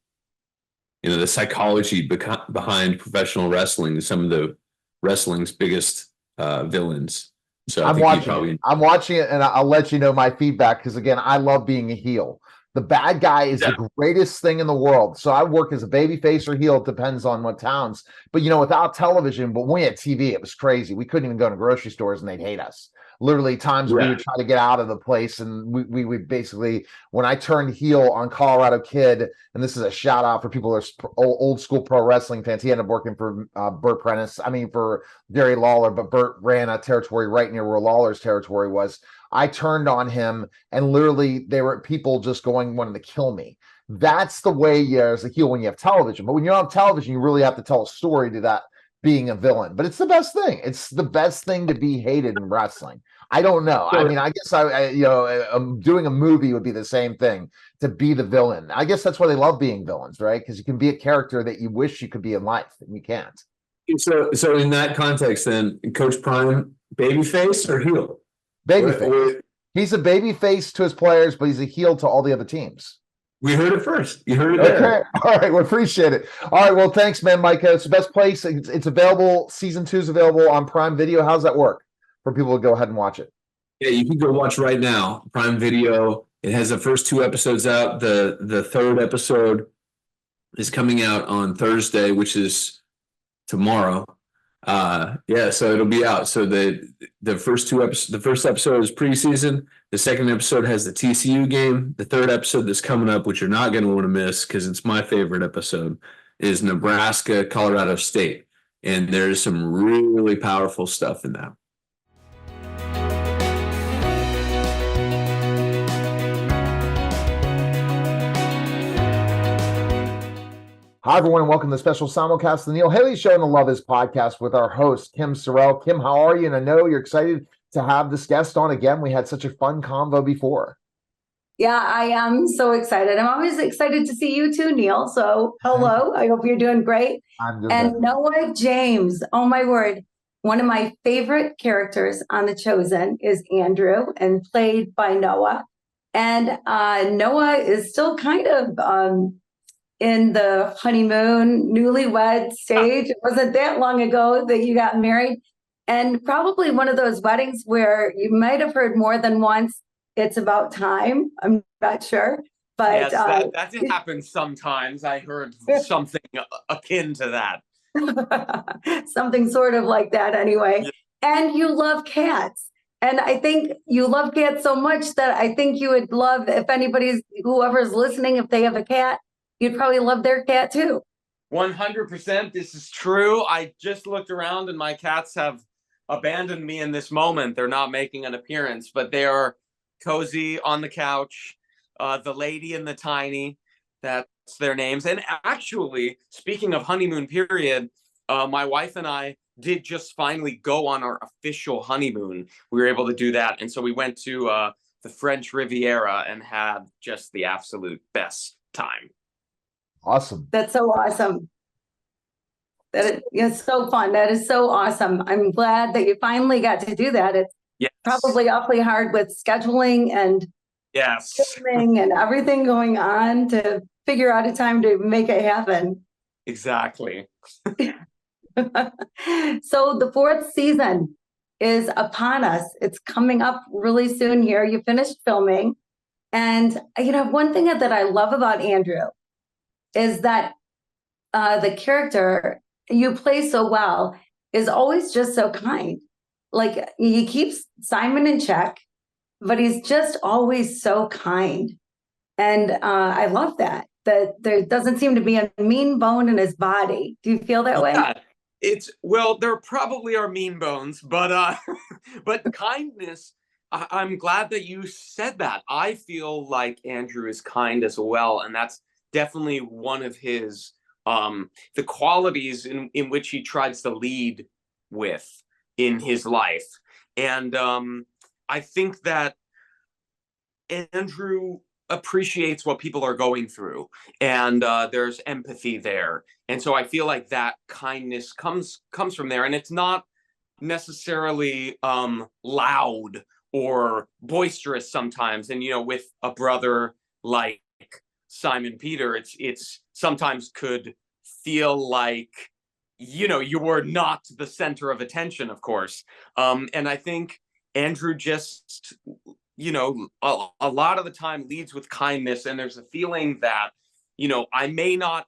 S4: the psychology behind professional wrestling, some of the wrestling's biggest villains. So
S1: I'm watching it, and I'll let you know my feedback because again, I love being a heel. The bad guy is the greatest thing in the world. So I work as a baby face or heel. It depends on what towns. But, without television, but when we had TV, it was crazy. We couldn't even go to grocery stores and they'd hate us. literally times we
S4: Yeah.
S1: would try to get out of the place, and we would basically, when I turned heel on Colorado Kid, and this is a shout out for people who are old school pro wrestling fans. He ended up working for Burt Prentice, for Gary Lawler, but Burt ran a territory right near where Lawler's territory was. I turned on him, and literally there were people just wanting to kill me. That's the way you're as a heel when you have television. But when you don't have television, you really have to tell a story to that being a villain. But it's the best thing. It's the best thing to be hated in wrestling. I don't know. I mean, I guess doing a movie would be the same thing, to be the villain. I guess that's why they love being villains, right? Because you can be a character that you wish you could be in life, and you can't.
S4: So in that context, then Coach Prime, babyface or heel?
S1: Babyface. He's a babyface to his players, but he's a heel to all the other teams.
S4: We heard it first. You heard it
S1: Okay.
S4: there.
S1: All right. Well, appreciate it. All right. Well, thanks, man, Micah. It's the best place. It's available. Season 2 is available on Prime Video. How's that work for people to go ahead and watch it?
S4: Yeah, you can go watch right now. Prime Video. It has the first 2 episodes out. The third episode is coming out on Thursday, which is tomorrow. So it'll be out. So the first episode is preseason. The second episode has the TCU game. The third episode that's coming up, which you're not going to want to miss because it's my favorite episode, is Nebraska, Colorado State. And there's some really powerful stuff in that.
S1: Hi, everyone, and welcome to the special simulcast of the Neil Haley Show and the Love Is podcast with our host, Kim Sorrell. Kim, how are you? And I know you're excited to have this guest on again. We had such a fun convo before.
S5: Yeah, I am so excited. I'm always excited to see you too, Neil. So hello, I hope you're doing great. And Noah James, oh my word. One of my favorite characters on The Chosen is Andrew, and played by Noah. And Noah is still kind of in the honeymoon, newlywed stage. It wasn't that long ago that you got married. And probably one of those weddings where you might have heard more than once, it's about time. I'm not sure. But
S6: yes, that did happen sometimes. I heard something akin to that.
S5: Something sort of like that anyway. Yeah. And you love cats. And I think you love cats so much that I think you would love, if whoever's listening, if they have a cat, you'd probably love their cat too.
S6: 100%. This is true. I just looked around and my cats have abandoned me in this moment. They're not making an appearance, but they are cozy on the couch. The lady and the tiny, that's their names. And actually, speaking of honeymoon period, my wife and I did just finally go on our official honeymoon. We were able to do that. And so we went to the French Riviera and had just the absolute best time.
S1: Awesome.
S5: That's so awesome. It's so fun. That is so awesome. I'm glad that you finally got to do that. It's probably awfully hard with scheduling and filming and everything going on to figure out a time to make it happen.
S6: Exactly.
S5: So the 4th season is upon us. It's coming up really soon here. You finished filming. And, one thing that I love about Andrew is that the character you play so well is always just so kind. Like, he keeps Simon in check, but he's just always so kind. And I love that there doesn't seem to be a mean bone in his body. Do you feel that way?
S6: There probably are mean bones, but but kindness, I'm glad that you said that. I feel like Andrew is kind as well. And that's definitely one of his the qualities in which he tries to lead with in his life. And I think that Andrew appreciates what people are going through, and there's empathy there. And so I feel like that kindness comes from there, and it's not necessarily loud or boisterous sometimes. And with a brother like Simon Peter, it's sometimes could feel like you were not the center of attention, of course. And I think Andrew just a lot of the time leads with kindness, and there's a feeling that I may not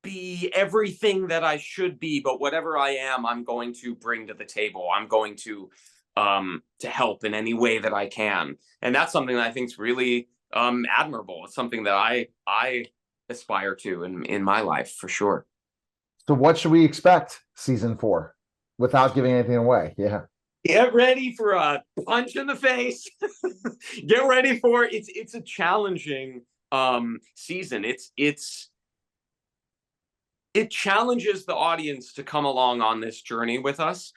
S6: be everything that I should be, but whatever I am, I'm going to bring to the table. I'm going to to help in any way that I can. And that's something that I think is really admirable. It's something that I aspire to in my life for sure.
S1: So what should we expect season 4 without giving anything away? Yeah.
S6: Get ready for a punch in the face. Get ready for it's a challenging season. It challenges the audience to come along on this journey with us,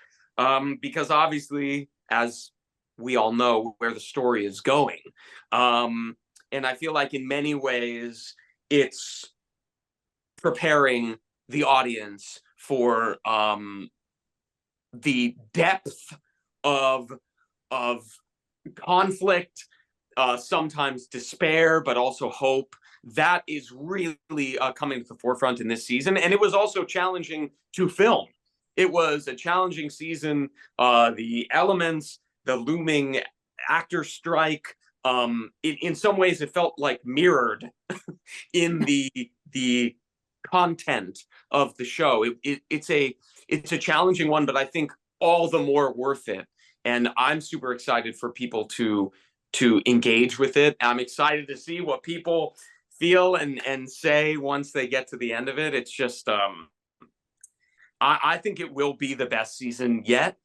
S6: because obviously, as we all know, where the story is going. And I feel like in many ways, it's preparing the audience for the depth of conflict, sometimes despair, but also hope. That is really coming to the forefront in this season. And it was also challenging to film. It was a challenging season. The elements, the looming actor strike, in some ways it felt like mirrored in the content of the show. It's a challenging one, but I think all the more worth it. And I'm super excited for people to engage with it. I'm excited to see what people feel and say once they get to the end of it. It's just I think it will be the best season yet.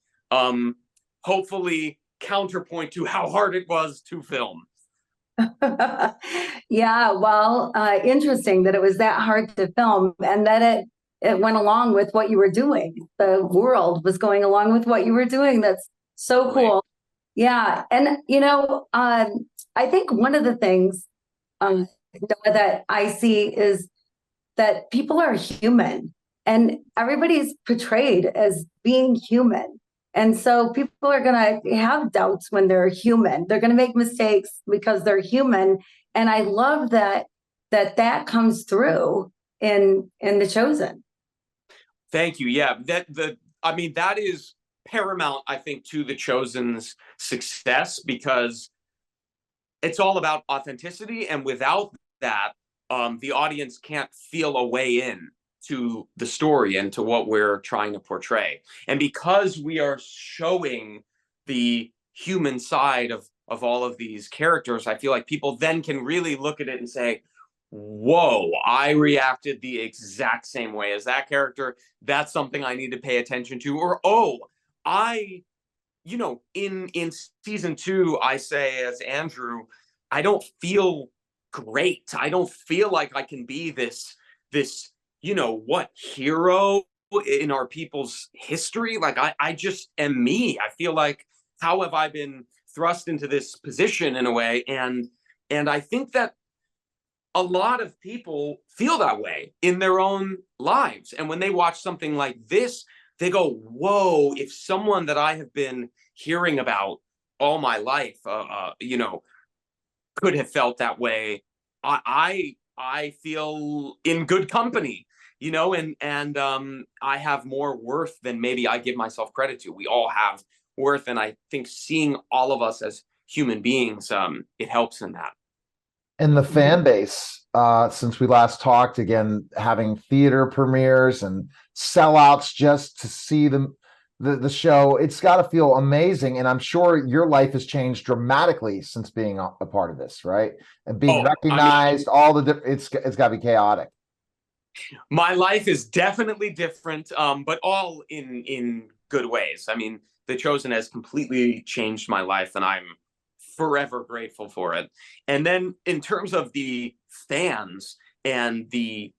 S6: Hopefully counterpoint to how hard it was to film.
S5: Yeah, well, interesting that it was that hard to film and that it went along with what you were doing. The world was going along with what you were doing. That's so cool. Yeah. And, I think one of the things that I see is that people are human and everybody's portrayed as being human. And so people are going to have doubts when they're human. They're going to make mistakes because they're human. And I love that comes through in The Chosen.
S6: Thank you. Yeah, that is paramount, I think, to The Chosen's success, because it's all about authenticity. And without that, the audience can't feel a way in to the story and to what we're trying to portray. And because we are showing the human side of all of these characters, I feel like people then can really look at it and say, whoa, I reacted the exact same way as that character. That's something I need to pay attention to. Or, in season 2, I say as Andrew, I don't feel great. I don't feel like I can be this hero in our people's history. Like I just am me. I feel like, how have I been thrust into this position in a way? And I think that a lot of people feel that way in their own lives. And when they watch something like this, they go, whoa, if someone that I have been hearing about all my life, could have felt that way, I feel in good company, and I have more worth than maybe I give myself credit to. We all have worth. And I think seeing all of us as human beings, it helps in that.
S1: And the fan base, since we last talked, again, having theater premieres and sellouts just to see the show, it's got to feel amazing. And I'm sure your life has changed dramatically since being a part of this, right? And being recognized, it's got to be chaotic.
S6: My life is definitely different, but all in good ways. I mean, The Chosen has completely changed my life, and I'm forever grateful for it. And then in terms of the fans and the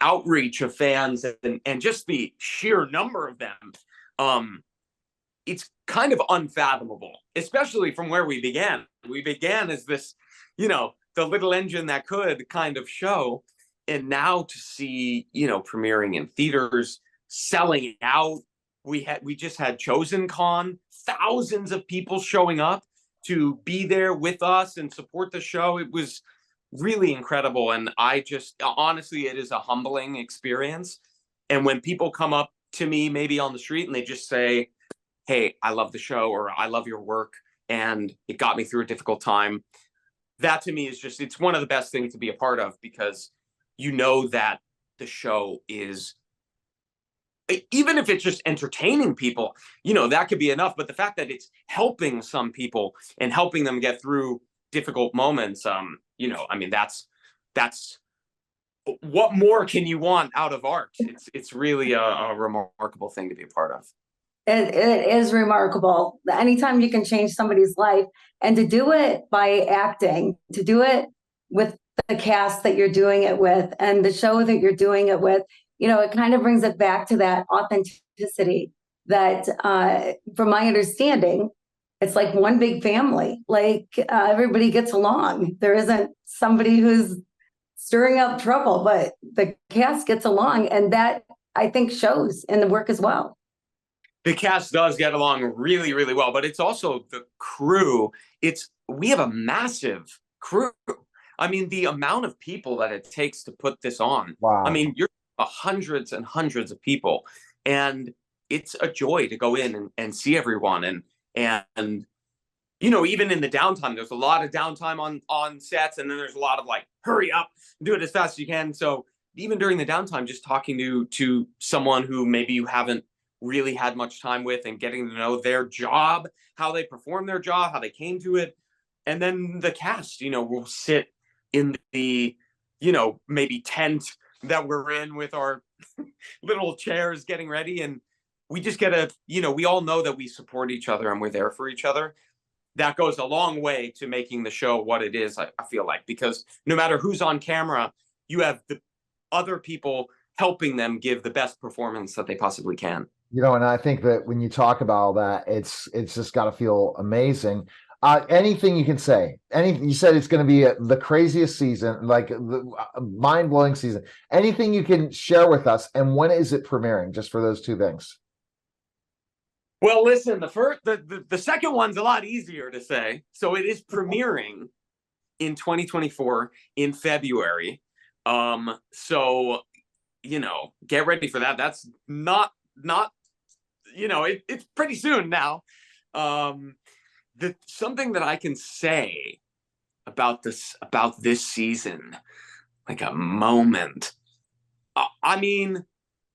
S6: outreach of fans and just the sheer number of them, it's kind of unfathomable, especially from where we began. We began as this, the little engine that could kind of show. And now to see, premiering in theaters, selling out. We just had Chosen Con, thousands of people showing up to be there with us and support the show. It was really incredible. And honestly, it is a humbling experience. And when people come up to me, maybe on the street, and they just say, hey, I love the show, or I love your work, and it got me through a difficult time. That to me is it's one of the best things to be a part of, because that the show is even if it's just entertaining people, that could be enough. But the fact that it's helping some people and helping them get through difficult moments, I mean, that's what more can you want out of art? It's really a remarkable thing to be a part of.
S5: It is remarkable. Anytime you can change somebody's life, and to do it by acting, to do it with the cast that you're doing it with and the show that you're doing it with, it kind of brings it back to that authenticity that, from my understanding, it's like one big family. Like everybody gets along. There isn't somebody who's stirring up trouble, but the cast gets along, and that I think shows in the work as well.
S6: The cast does get along really, really well, but it's also the crew. We have a massive crew. I mean, the amount of people that it takes to put this on.
S1: Wow.
S6: I mean, you're hundreds and hundreds of people, and it's a joy to go in and see everyone. And even in the downtime, there's a lot of downtime on sets, and then there's a lot of like, hurry up, do it as fast as you can. So even during the downtime, just talking to someone who maybe you haven't really had much time with, and getting to know their job, how they perform their job, how they came to it. And then the cast, will sit in the, maybe tent that we're in with our little chairs getting ready. And we just get we all know that we support each other and we're there for each other. That goes a long way to making the show what it is, I feel like, because no matter who's on camera, you have the other people helping them give the best performance that they possibly can.
S1: And I think that when you talk about all that, it's just got to feel amazing. Anything you can say? Anything you said, it's going to be the craziest season, like the mind-blowing season. Anything you can share with us, and when is it premiering? Just for those two things.
S6: Well, listen, the second one's a lot easier to say. So it is premiering in 2024 in February. So get ready for that. That's not it's pretty soon now. Something that I can say about this season, like a moment. I mean,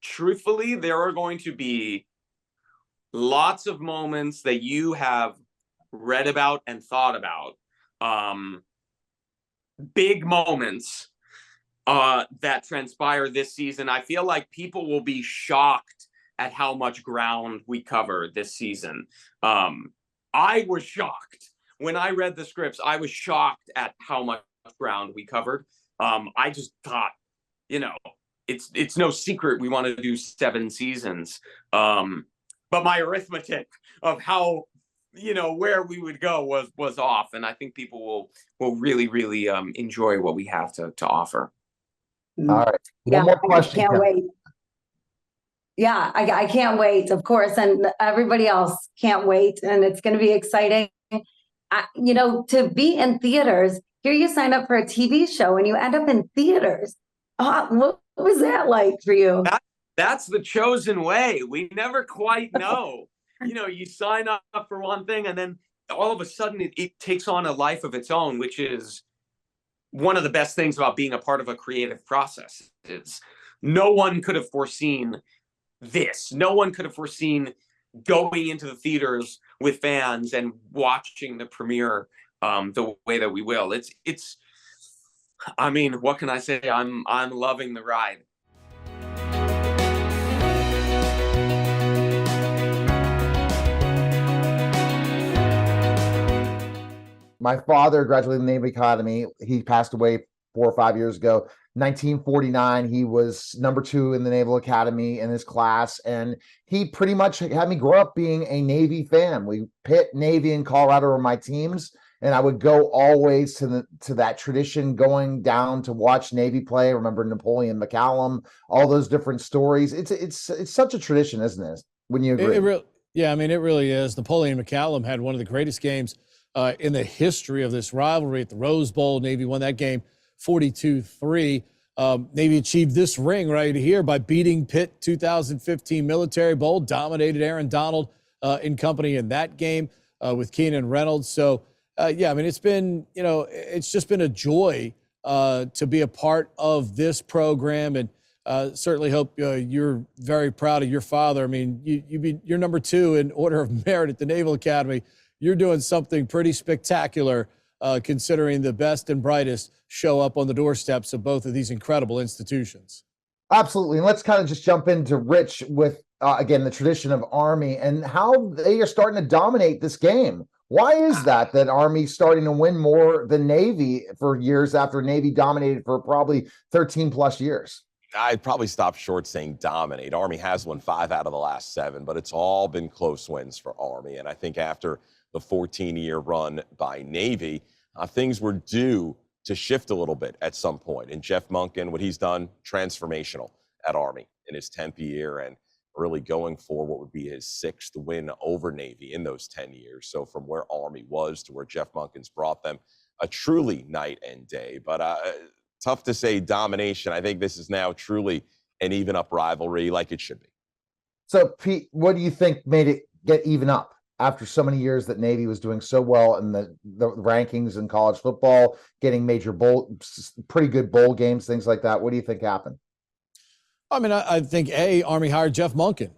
S6: truthfully, there are going to be lots of moments that you have read about and thought about. Big moments that transpire this season. I feel like people will be shocked at how much ground we cover this season. I was shocked when I read the scripts. I was shocked at how much ground we covered. I just thought, it's no secret we want to do 7 seasons. But my arithmetic of how, where we would go was off, and I think people will really, really enjoy what we have to offer.
S1: All right. One more question.
S5: I can't wait. Yeah, I can't wait, of course, and everybody else can't wait, and it's going to be exciting. To be in theaters, here you sign up for a TV show and you end up in theaters. What was that like for you?
S6: That's the chosen way. We never quite know. You sign up for one thing, and then all of a sudden it takes on a life of its own, which is one of the best things about being a part of a creative process. Is no one could have foreseen this. No one could have foreseen going into the theaters with fans and watching the premiere the way that we will. It's I mean, what can I say? I'm loving the ride.
S1: My father graduated in the Naval Academy. He passed away 4 or 5 years ago. 1949, he was number 2 in the Naval Academy in his class, and he pretty much had me grow up being a Navy fan. Pitt, Navy, and Colorado were my teams, and I would go always to that tradition, going down to watch Navy play. Remember Napoleon McCallum, all those different stories. It's such a tradition, isn't it? Wouldn't you agree?
S7: Yeah, I mean, it really is. Napoleon McCallum had one of the greatest games in the history of this rivalry at the Rose Bowl. Navy won that game 42-3. Navy achieved this ring right here by beating Pitt 2015 Military Bowl, dominated Aaron Donald and company in that game with Keenan Reynolds. So, yeah, I mean, it's been, it's just been a joy to be a part of this program. And Certainly hope you're very proud of your father. I mean, you're number 2 in order of merit at the Naval Academy. You're doing something pretty spectacular, considering the best and brightest show up on the doorsteps of both of these incredible institutions.
S1: Absolutely. And let's kind of just jump into Rich with, again, the tradition of Army and how they are starting to dominate this game. Why is that Army's starting to win more than Navy for years after Navy dominated for probably 13 plus years?
S8: I'd probably stop short saying dominate. Army has won 5 out of the last 7, but it's all been close wins for Army. And I think after the 14-year run by Navy, things were due to shift a little bit at some point. And Jeff Monken, what he's done, transformational at Army in his 10th year and really going for what would be his 6th win over Navy in those 10 years. So from where Army was to where Jeff Monken's brought them, a truly night and day. But tough to say domination. I think this is now truly an even up rivalry like it should be.
S1: So Pete, what do you think made it get even up after so many years that Navy was doing so well in the rankings in college football, getting major pretty good bowl games, things like that? What do you think happened?
S7: I mean, I think Army hired Jeff Monken.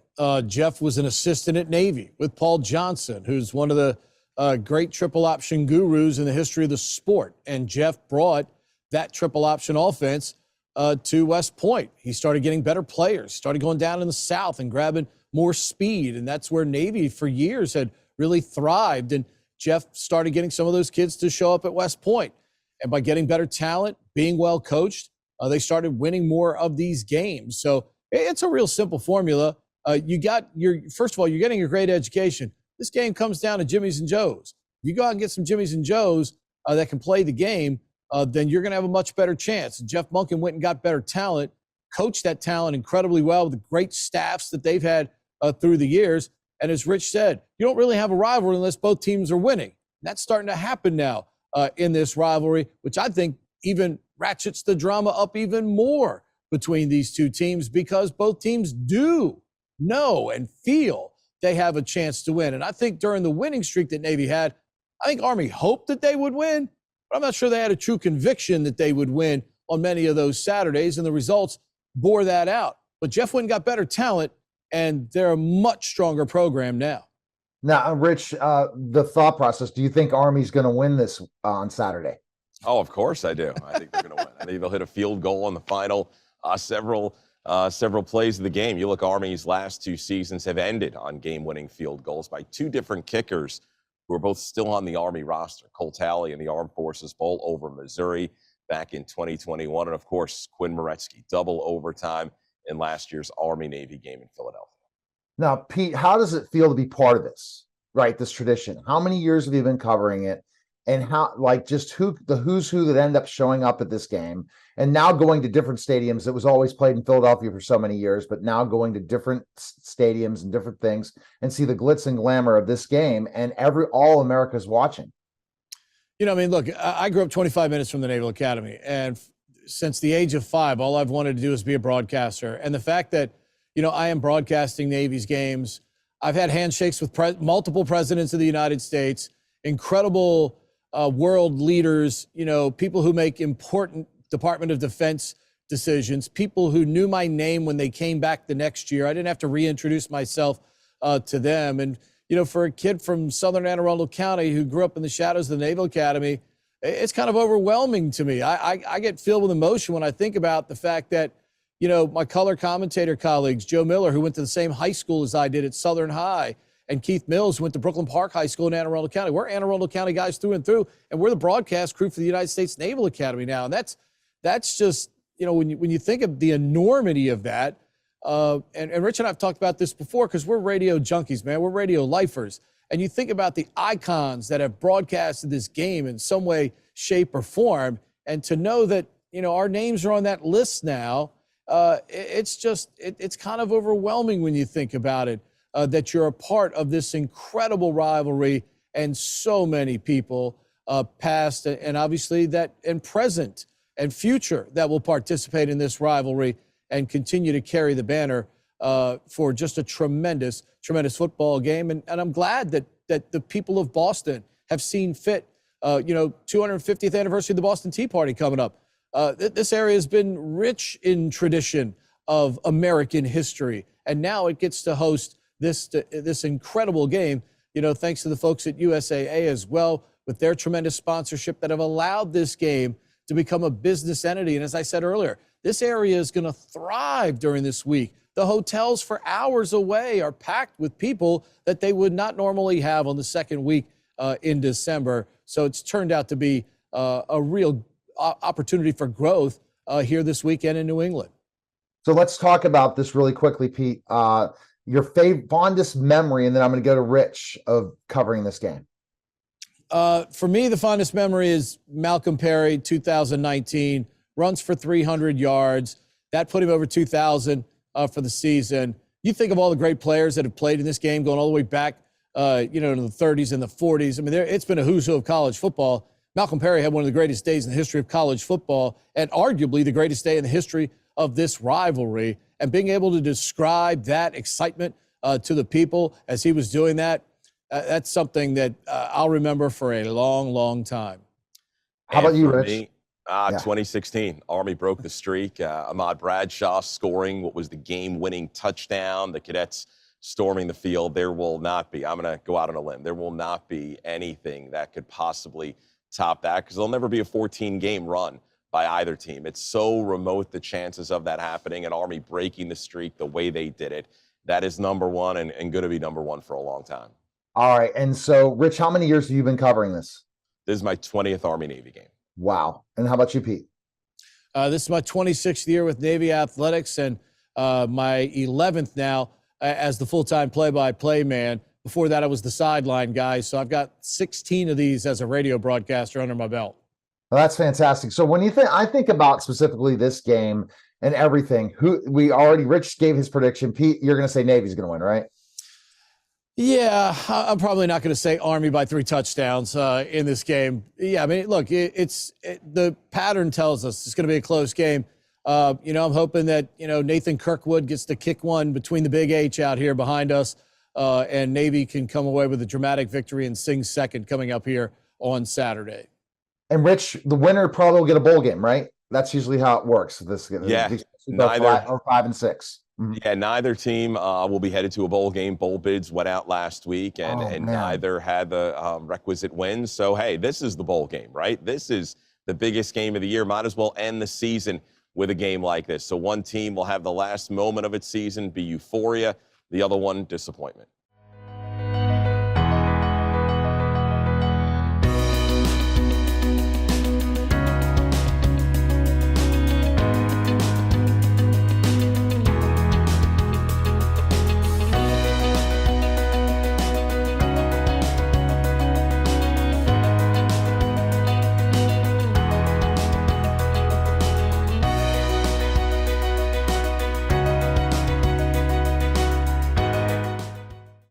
S7: Jeff was an assistant at Navy with Paul Johnson, who's one of the great triple option gurus in the history of the sport. And Jeff brought that triple option offense to West Point. He started getting better players, started going down in the South and grabbing more speed. And that's where Navy for years had really thrived. And Jeff started getting some of those kids to show up at West Point. And by getting better talent, being well coached, they started winning more of these games. So it's a real simple formula. First of all, you're getting your great education. This game comes down to Jimmy's and Joe's. You go out and get some Jimmy's and Joe's that can play the game, then you're going to have a much better chance. Jeff Monken went and got better talent, coached that talent incredibly well with the great staffs that they've had through the years. And as Rich said, you don't really have a rivalry unless both teams are winning. That's starting to happen now in this rivalry, which I think even ratchets the drama up even more between these two teams because both teams do know and feel they have a chance to win. And I think during the winning streak that Navy had, I think Army hoped that they would win, but I'm not sure they had a true conviction that they would win on many of those Saturdays, and the results bore that out. But Jeff went and got better talent, and they're a much stronger program now.
S1: Now, Rich, the thought process, do you think Army's going to win this on Saturday?
S8: Oh, of course I do. I think they're going to win. I think they'll hit a field goal on the final several plays of the game. You look, Army's last 2 seasons have ended on game-winning field goals by 2 different kickers who are both still on the Army roster. Cole Talley in the Armed Forces Bowl over Missouri back in 2021. And, of course, Quinn Moretsky, double overtime in last year's Army-Navy game in Philadelphia.
S1: Now, Pete, how does it feel to be part of this, right, this tradition? How many years have you been covering it? And how, like, just the who's who that end up showing up at this game and now going to different stadiums. It was always played in Philadelphia for so many years, but now going to different stadiums and different things and see the glitz and glamour of this game and all America's watching.
S7: You know, I mean, look, I grew up 25 minutes from the Naval Academy, and since the age of 5, all I've wanted to do is be a broadcaster. And the fact that, you know, I am broadcasting Navy's games, I've had handshakes with multiple presidents of the United States, incredible world leaders, you know, people who make important Department of Defense decisions, people who knew my name when they came back the next year. I didn't have to reintroduce myself to them. And, you know, for a kid from Southern Anne Arundel County who grew up in the shadows of the Naval Academy, it's kind of overwhelming to me. I get filled with emotion when I think about the fact that, you know, my color commentator colleagues, Joe Miller, who went to the same high school as I did at Southern High, and Keith Mills went to Brooklyn Park High School in Anne Arundel County. We're Anne Arundel County guys through and through, and we're the broadcast crew for the United States Naval Academy now. And that's just, you know, when you think of the enormity of that, and Rich and I have talked about this before because we're radio junkies, man. We're radio lifers. And you think about the icons that have broadcasted this game in some way, shape, or form, and to know that, you know, our names are on that list now, it's kind of overwhelming when you think about it. That you're a part of this incredible rivalry and so many people past and obviously that and present and future that will participate in this rivalry and continue to carry the banner for just a tremendous football game. And I'm glad that the people of Boston have seen fit, 250th anniversary of the Boston Tea Party coming up. This area has been rich in tradition of American history. And now it gets to host this incredible game, thanks to the folks at USAA as well, with their tremendous sponsorship that have allowed this game to become a business entity. And as I said earlier, this area is going to thrive during this week. The hotels for hours away are packed with people that they would not normally have on the second week in December. So it's turned out to be a real opportunity for growth here this weekend in New England.
S1: So let's talk about this really quickly, Pete. Your fondest memory, and then I'm going to go to Rich, of covering this game.
S7: For me, the fondest memory is Malcolm Perry, 2019, runs for 300 yards. That put him over 2,000 for the season. You think of all the great players that have played in this game, going all the way back, to the 30s and the 40s. I mean, it's been a who's who of college football. Malcolm Perry had one of the greatest days in the history of college football, and arguably the greatest day in the history of this rivalry. And being able to describe that excitement to the people as he was doing that, that's something that I'll remember for a long, long time.
S1: How about you, Rich?
S8: 2016, Army broke the streak. Ahmad Bradshaw scoring what was the game-winning touchdown. The Cadets storming the field. There will not be, I'm going to go out on a limb, there will not be anything that could possibly top that, because there'll never be a 14-game run by either team. It's so remote, the chances of that happening, and Army breaking the streak the way they did it. That is number one and going to be number one for a long time.
S1: All right. And so, Rich, how many years have you been covering this?
S8: This is my 20th Army-Navy game.
S1: Wow. And how about you, Pete?
S7: This is my 26th year with Navy Athletics, and my 11th now as the full-time play-by-play man. Before that, I was the sideline guy. So I've got 16 of these as a radio broadcaster under my belt.
S1: Well, that's fantastic. So when I think about specifically this game and everything, Rich gave his prediction. Pete, you're going to say Navy's going to win, right?
S7: Yeah, I'm probably not going to say Army by 3 touchdowns in this game. Yeah, I mean, look, the pattern tells us it's going to be a close game. I'm hoping that, Nathan Kirkwood gets to kick one between the big H out here behind us, and Navy can come away with a dramatic victory and sing second coming up here on Saturday.
S1: And Rich, the winner probably will get a bowl game, right? That's usually how it works. Neither 5 and 6. Mm-hmm.
S8: Yeah, neither team will be headed to a bowl game. Bowl bids went out last week, and neither had the requisite wins. So, hey, this is the bowl game, right? This is the biggest game of the year. Might as well end the season with a game like this. So one team will have the last moment of its season be euphoria. The other one, disappointment.